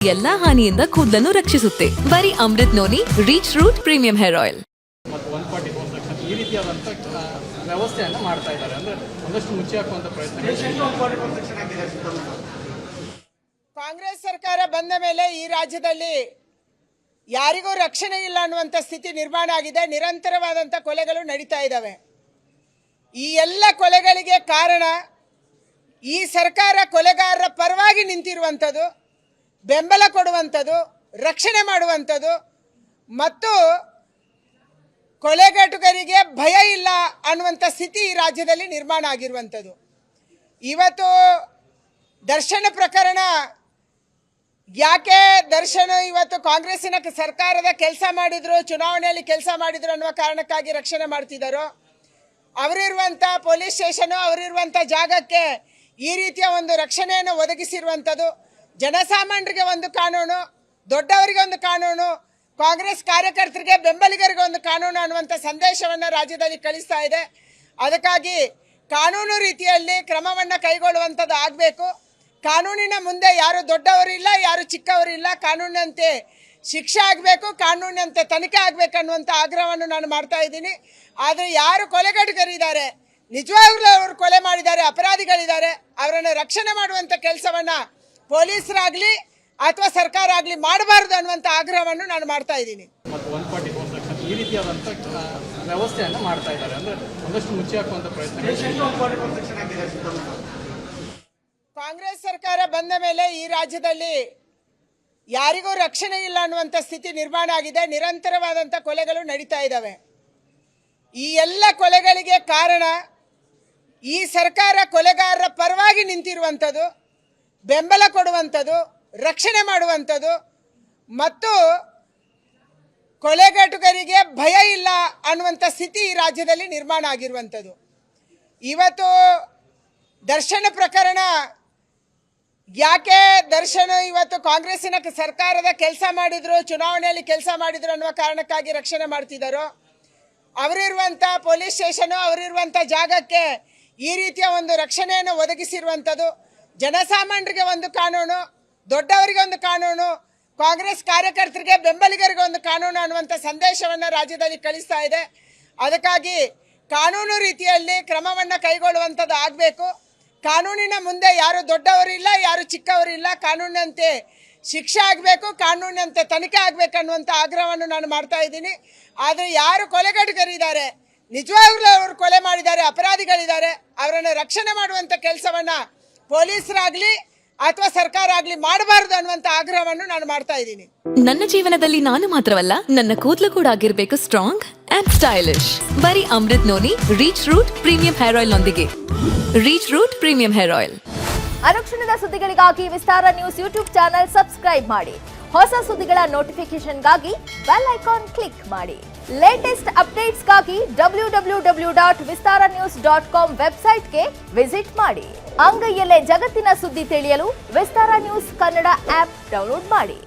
ಎಲ್ಲಾ ಹಾನಿಯಿಂದ ಕೂದಲನ್ನು ರಕ್ಷಿಸುತ್ತೆ. ಬರೀ Amrit noni reach root premium hair oil. ಮತ್ತು 144 ಸೆಕ್ಷನ್ ಈ ರೀತಿಯಾದಂಥ ವ್ಯವಸ್ಥೆಯನ್ನು ಮಾಡ್ತಾ ಇದ್ದಾರೆ. ಅಂದರೆ ಒಂದಷ್ಟು ಮುಚ್ಚಿ ಹಾಕುವಂಥ ಪ್ರಯತ್ನ. ಕಾಂಗ್ರೆಸ್ ಸರ್ಕಾರ ಬಂದ ಮೇಲೆ ಈ ರಾಜ್ಯದಲ್ಲಿ ಯಾರಿಗೂ ರಕ್ಷಣೆ ಇಲ್ಲ ಅನ್ನುವಂಥ ಸ್ಥಿತಿ ನಿರ್ಮಾಣ ಆಗಿದೆ. ನಿರಂತರವಾದಂಥ ಕೊಲೆಗಳು ನಡೀತಾ ಇದ್ದಾವೆ. ಈ ಎಲ್ಲ ಕೊಲೆಗಳಿಗೆ ಕಾರಣ ಈ ಸರ್ಕಾರ ಕೊಲೆಗಾರರ ಪರವಾಗಿ ನಿಂತಿರುವಂಥದ್ದು, ಬೆಂಬಲ ಕೊಡುವಂಥದ್ದು, ರಕ್ಷಣೆ ಮಾಡುವಂಥದ್ದು ಮತ್ತು ಕೊಲೆಗಟುಕರಿಗೆ ಭಯ ಇಲ್ಲ ಅನ್ನುವಂಥ ಸ್ಥಿತಿ ಈ ರಾಜ್ಯದಲ್ಲಿ ನಿರ್ಮಾಣ ಆಗಿರುವಂಥದ್ದು. ಇವತ್ತು ದರ್ಶನ ಪ್ರಕರಣ, ಯಾಕೆ ದರ್ಶನ ಇವತ್ತು ಕಾಂಗ್ರೆಸ್ಸಿನ ಸರ್ಕಾರದ ಕೆಲಸ ಮಾಡಿದ್ರು, ಚುನಾವಣೆಯಲ್ಲಿ ಕೆಲಸ ಮಾಡಿದ್ರು ಅನ್ನುವ ಕಾರಣಕ್ಕಾಗಿ ರಕ್ಷಣೆ ಮಾಡ್ತಿದ್ದಾರೋ, ಅವರಿರುವಂಥ ಪೊಲೀಸ್ ಸ್ಟೇಷನು, ಅವರಿರುವಂಥ ಜಾಗಕ್ಕೆ ಈ ರೀತಿಯ ಒಂದು ರಕ್ಷಣೆಯನ್ನು ಒದಗಿಸಿರುವಂಥದ್ದು, ಜನಸಾಮಾನ್ಯರಿಗೆ ಒಂದು ಕಾನೂನು, ದೊಡ್ಡವರಿಗೆ ಒಂದು ಕಾನೂನು, ಕಾಂಗ್ರೆಸ್ ಕಾರ್ಯಕರ್ತರಿಗೆ, ಬೆಂಬಲಿಗರಿಗೆ ಒಂದು ಕಾನೂನು ಅನ್ನುವಂಥ ಸಂದೇಶವನ್ನು ರಾಜ್ಯದಲ್ಲಿ ಕಳಿಸ್ತಾ ಇದೆ. ಅದಕ್ಕಾಗಿ ಕಾನೂನು ರೀತಿಯಲ್ಲಿ ಕ್ರಮವನ್ನು ಕೈಗೊಳ್ಳುವಂಥದ್ದು ಆಗಬೇಕು. ಕಾನೂನಿನ ಮುಂದೆ ಯಾರು ದೊಡ್ಡವರಿಲ್ಲ, ಯಾರು ಚಿಕ್ಕವರಿಲ್ಲ, ಕಾನೂನಿನಂತೆ ಶಿಕ್ಷೆ ಆಗಬೇಕು, ಕಾನೂನಿನಂತೆ ತನಿಖೆ ಆಗಬೇಕು ಅನ್ನುವಂಥ ಆಗ್ರಹವನ್ನು ನಾನು ಮಾಡ್ತಾ ಇದ್ದೀನಿ. ಆದರೆ ಯಾರು ಕೊಲೆಗಡುಕರಿದ್ದಾರೆ, ನಿಜವಾಗ್ಲೂ ಅವರು ಕೊಲೆ ಮಾಡಿದ್ದಾರೆ, ಅಪರಾಧಿಗಳಿದ್ದಾರೆ, ಅವರನ್ನು ರಕ್ಷಣೆ ಮಾಡುವಂಥ ಕೆಲಸವನ್ನು ಪೊಲೀಸರಾಗಲಿ ಅಥವಾ ಸರ್ಕಾರ ಆಗಲಿ ಮಾಡಬಾರ್ದು ಅನ್ನುವಂಥ ಆಗ್ರಹವನ್ನು ನಾನು ಮಾಡ್ತಾ ಇದ್ದೀನಿ. ಮತ್ತು 144 ಸೆಕ್ಷನ್ ಈ ರೀತಿಯಾದಂಥ ವ್ಯವಸ್ಥೆಯನ್ನು ಮಾಡ್ತಾ ಇದ್ದಾರೆ. ಅಂದರೆ ಒಂದಷ್ಟು ಮುಚ್ಚಿ ಹಾಕುವಂಥ ಪ್ರಯತ್ನ. ಕಾಂಗ್ರೆಸ್ ಸರ್ಕಾರ ಬಂದ ಮೇಲೆ ಈ ರಾಜ್ಯದಲ್ಲಿ ಯಾರಿಗೂ ರಕ್ಷಣೆ ಇಲ್ಲ ಅನ್ನುವಂಥ ಸ್ಥಿತಿ ನಿರ್ಮಾಣ ಆಗಿದೆ. ನಿರಂತರವಾದಂಥ ಕೊಲೆಗಳು ನಡೀತಾ ಇದ್ದಾವೆ. ಈ ಎಲ್ಲ ಕೊಲೆಗಳಿಗೆ ಕಾರಣ ಈ ಸರ್ಕಾರ ಕೊಲೆಗಾರರ ಪರವಾಗಿ ನಿಂತಿರುವಂಥದ್ದು, ಬೆಂಬಲ ಕೊಡುವಂಥದ್ದು, ರಕ್ಷಣೆ ಮಾಡುವಂಥದ್ದು ಮತ್ತು ಕೊಲೆಗಟುಕರಿಗೆ ಭಯ ಇಲ್ಲ ಅನ್ನುವಂಥ ಸ್ಥಿತಿ ಈ ರಾಜ್ಯದಲ್ಲಿ ನಿರ್ಮಾಣ ಆಗಿರುವಂಥದ್ದು. ಇವತ್ತು ದರ್ಶನ ಪ್ರಕರಣ, ಯಾಕೆ ದರ್ಶನ ಇವತ್ತು ಕಾಂಗ್ರೆಸ್ಸಿನ ಸರ್ಕಾರದ ಕೆಲಸ ಮಾಡಿದ್ರು, ಚುನಾವಣೆಯಲ್ಲಿ ಕೆಲಸ ಮಾಡಿದ್ರು ಅನ್ನುವ ಕಾರಣಕ್ಕಾಗಿ ರಕ್ಷಣೆ ಮಾಡ್ತಿದ್ದಾರೋ, ಅವರಿರುವಂಥ ಪೊಲೀಸ್ ಸ್ಟೇಷನು, ಅವರಿರುವಂಥ ಜಾಗಕ್ಕೆ ಈ ರೀತಿಯ ಒಂದು ರಕ್ಷಣೆಯನ್ನು ಒದಗಿಸಿರುವಂಥದ್ದು, ಜನಸಾಮಾನ್ಯರಿಗೆ ಒಂದು ಕಾನೂನು, ದೊಡ್ಡವರಿಗೆ ಒಂದು ಕಾನೂನು, ಕಾಂಗ್ರೆಸ್ ಕಾರ್ಯಕರ್ತರಿಗೆ, ಬೆಂಬಲಿಗರಿಗೆ ಒಂದು ಕಾನೂನು ಅನ್ನುವಂಥ ಸಂದೇಶವನ್ನು ರಾಜ್ಯದಲ್ಲಿ ಕಳಿಸ್ತಾ ಇದೆ. ಅದಕ್ಕಾಗಿ ಕಾನೂನು ರೀತಿಯಲ್ಲಿ ಕ್ರಮವನ್ನು ಕೈಗೊಳ್ಳುವಂಥದ್ದು ಆಗಬೇಕು. ಕಾನೂನಿನ ಮುಂದೆ ಯಾರು ದೊಡ್ಡವರಿಲ್ಲ, ಯಾರು ಚಿಕ್ಕವರಿಲ್ಲ, ಕಾನೂನಿನಂತೆ ಶಿಕ್ಷೆ ಆಗಬೇಕು, ಕಾನೂನಿನಂತೆ ತನಿಖೆ ಆಗಬೇಕು ಅನ್ನುವಂಥ ಆಗ್ರಹವನ್ನು ನಾನು ಮಾಡ್ತಾ ಇದ್ದೀನಿ. ಆದರೆ ಯಾರು ಕೊಲೆಗಡುಕರಿದ್ದಾರೆ, ನಿಜವಾಗ್ಲೂ ಅವರು ಕೊಲೆ ಮಾಡಿದ್ದಾರೆ, ಅಪರಾಧಿಗಳಿದ್ದಾರೆ, ಅವರನ್ನು ರಕ್ಷಣೆ ಮಾಡುವಂಥ ಕೆಲಸವನ್ನು ಪೊಲೀಸರಾಗಲಿ ಅಥವಾ ಸರ್ಕಾರ ಆಗಲಿ ಮಾಡಬಾರ್ದು ಅನ್ನುವಂಥ ಆಗ್ರಹವನ್ನು ನಾನು ಮಾಡ್ತಾ ಇದ್ದೀನಿ. ನನ್ನ ಜೀವನದಲ್ಲಿ ನಾನು ಮಾತ್ರವಲ್ಲ, ನನ್ನ ಕೂದಲು ಕೂಡ ಆಗಿರ್ಬೇಕು ಸ್ಟ್ರಾಂಗ್ ಅಂಡ್ ಸ್ಟೈಲಿಶ್. ಬರೀ Amrit noni reach root premium hair oil ನೊಂದಿಗೆ. Reach root premium hair oil. ಅನುಕ್ಷಣದ ಸುದ್ದಿಗಳಿಗಾಗಿ Vistara news YouTube channel subscribe ಮಾಡಿ. ಹೊಸ ಸುದ್ದಿಗಳ ನೋಟಿಫಿಕೇಶನ್ಗಾಗಿ ಬೆಲ್ ಐಕಾನ್ ಕ್ಲಿಕ್ ಮಾಡಿ. ಲೇಟೆಸ್ಟ್ ಅಪ್ಡೇಟ್ಸ್ಗಾಗಿ www.vistaranews.com ವೆಬ್ಸೈಟ್ಗೆ ವಿಸಿಟ್ ಮಾಡಿ. ಅಂಗೈಯಲ್ಲೇ ಜಗತ್ತಿನ ಸುದ್ದಿ ತಿಳಿಯಲು Vistara news Kannada app download ಮಾಡಿ.